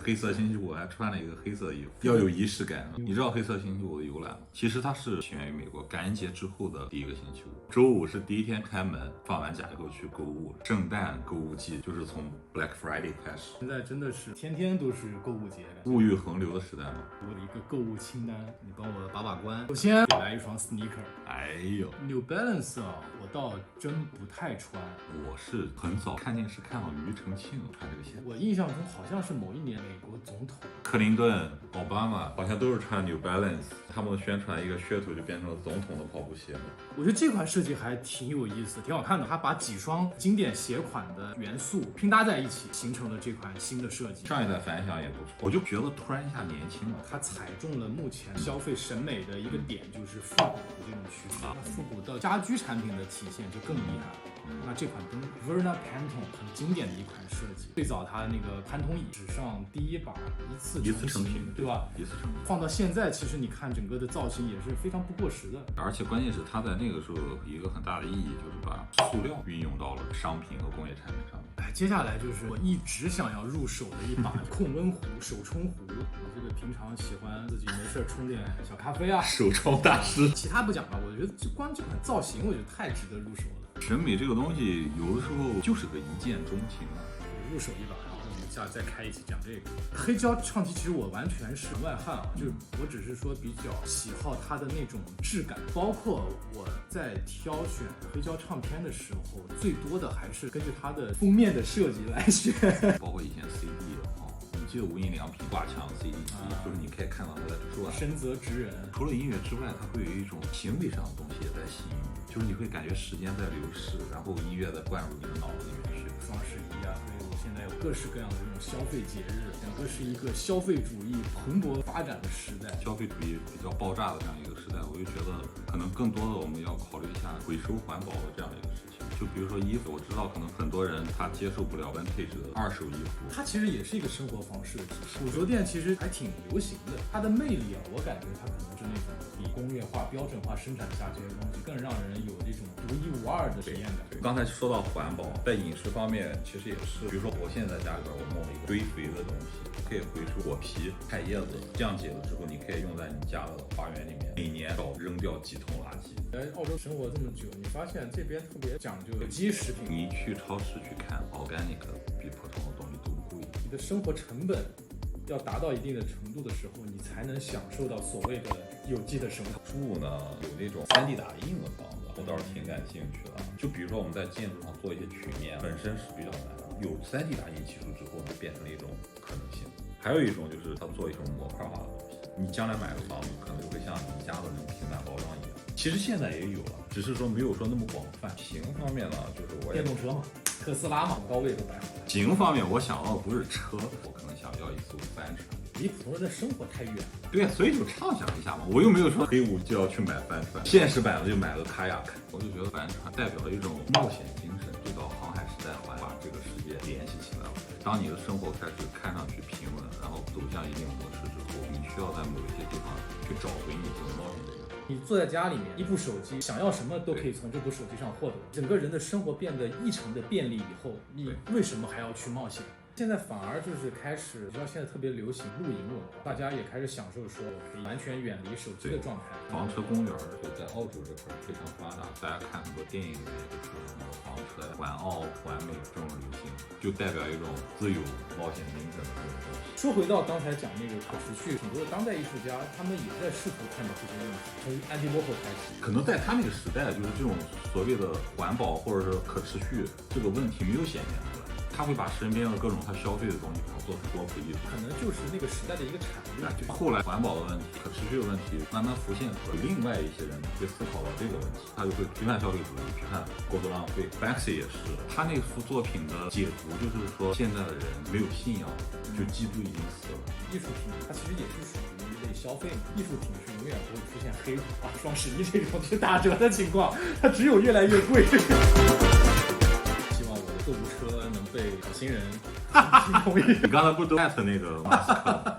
黑色星期五还穿了一个黑色的衣服，要有仪式感。你知道黑色星期五的由来吗？其实它是起源于美国感恩节之后的第一个星期五，周五是第一天开门，放完假以后去购物。圣诞购物季就是从 Black Friday 开始。现在真的是天天都是购物节，物欲横流的时代嘛。我的一个购物清单，你帮我把关。首先得来一双 sneaker， 哎呦 New Balance 啊，我倒真不太穿。我是很早看电视看到庾澄庆穿这个鞋，我印象中好像是某一年美国总统克林顿、奥巴马好像都是穿 New Balance， 他们宣传一个噱头就变成了总统的跑步鞋嘛。我觉得这款设计还挺有意思，挺好看的。它把几双经典鞋款的元素拼搭在一起，形成了这款新的设计。上一代反响也不错，我就觉得突然一下年轻了。它踩中了目前消费审美的一个点，就是复古的这种趋势。复古到家居产品的体现就更厉害了。那这款灯 Verna Pantone 很经典的一款设计，最早它那个潘通椅史上第一把一次成型，对吧？一次成型。放到现在，其实你看整个的造型也是非常不过时的。而且关键是它在那个时候有一个很大的意义，就是把塑料运用到了商品和工业产品上面。接下来就是我一直想要入手的一把控温壶、手冲壶。我这个平常喜欢自己没事冲点小咖啡啊，手冲大师。其他不讲了，我觉得就光这款造型，我觉得太值得入手了。审美这个东西，有的时候就是个一见钟情啊。入手一把，然后我们下再开一期讲这个黑胶唱机。其实我完全是门外汉啊，就是我只是说比较喜好它的那种质感，包括我在挑选黑胶唱片的时候，最多的还是根据它的封面的设计来选。包括以前 CD 你记得无印良品挂墙 CD 机，就是你可以看到它在转。深泽直人。除了音乐之外，它会有一种行为上的东西也在吸引你，就是你会感觉时间在流逝，然后音乐在灌入你的脑子里面去。双十一啊，还有现在有各式各样的这种消费节日，整个是一个消费主义蓬勃发展的时代，消费主义比较爆炸的这样一个时代，我就觉得可能更多的我们要考虑一下回收环保的这样一个事情。就比如说衣服，我知道可能很多人他接受不了vintage的二手衣服，它其实也是一个生活方式的体系。古着店其实还挺流行的，它的魅力啊，我感觉它可能是那种比工业化、标准化生产下这些东西更让人有这种独一无二的体验感。刚才说到环保，在饮食方面其实也是，比如说我现在在家里边我弄了一个堆肥的东西，可以回收果皮、菜叶子，降解了之后你可以用在你家的花园里面，每年少扔掉几桶垃圾。在澳洲生活这么久，你发现这边特别讲究有机食品。你去超市去看 organic 比普通的东西都贵，你的生活成本要达到一定的程度的时候，你才能享受到所谓的有机的生活。住呢有那种3D 打印的房子，我倒是挺感兴趣的。就比如说我们在建筑上做一些曲面，本身是比较难的，有3D 打印技术之后呢，变成了一种可能性。还有一种就是它做一种模块化的东西，你将来买个房子可能就会像你家的那种平板包装一样。其实现在也有了，只是说没有说那么广泛。型方面呢，就是我电动车嘛，特斯拉嘛，高位都摆好了。型方面，我想到的不是车，我可能想要一艘帆船。离普通人的生活太远了。对，所以就畅想一下嘛。我又没有说黑五就要去买帆船，现实版的就买了卡雅克。我就觉得帆船代表了一种冒险精神，这个航海时代把这个世界联系起来了。当你的生活开始看上去平稳，然后走向一定模式之后，你需要在某一些地方去找回你这个冒险精神。你坐在家里面，一部手机，想要什么都可以从这部手机上获得。整个人的生活变得异常的便利以后，你为什么还要去冒险？现在反而就是开始，你知道现在特别流行露营文化，大家也开始享受说我可以完全远离手机的状态。房车公园就在澳洲这块非常发达，大家看很多电影里面就说什么房车环澳、环美这种旅行，就代表一种自由冒险精神的这种东西。说回到刚才讲那个可持续，很多的当代艺术家他们也在试图看到这些问题，从安迪沃霍开始，可能在他那个时代，就是这种所谓的环保或者是可持续这个问题没有显现出来。他会把身边的各种他消费的东西，把它做成多可艺术，可能就是那个时代的一个产物。后来环保的问题、可持续的问题慢慢浮现出来，另外一些人会思考到这个问题，他就会批判消费主义，批判过度浪费。Banksy 也是，他那幅作品的解读就是说，现在的人没有信仰，就基督已经死了。艺术品它其实也是属于一类消费嘛，艺术品是永远不会出现黑五啊、双十一这种去打折的情况，它只有越来越贵。购物车能被好心人同意。你刚才不都艾特那个马斯克？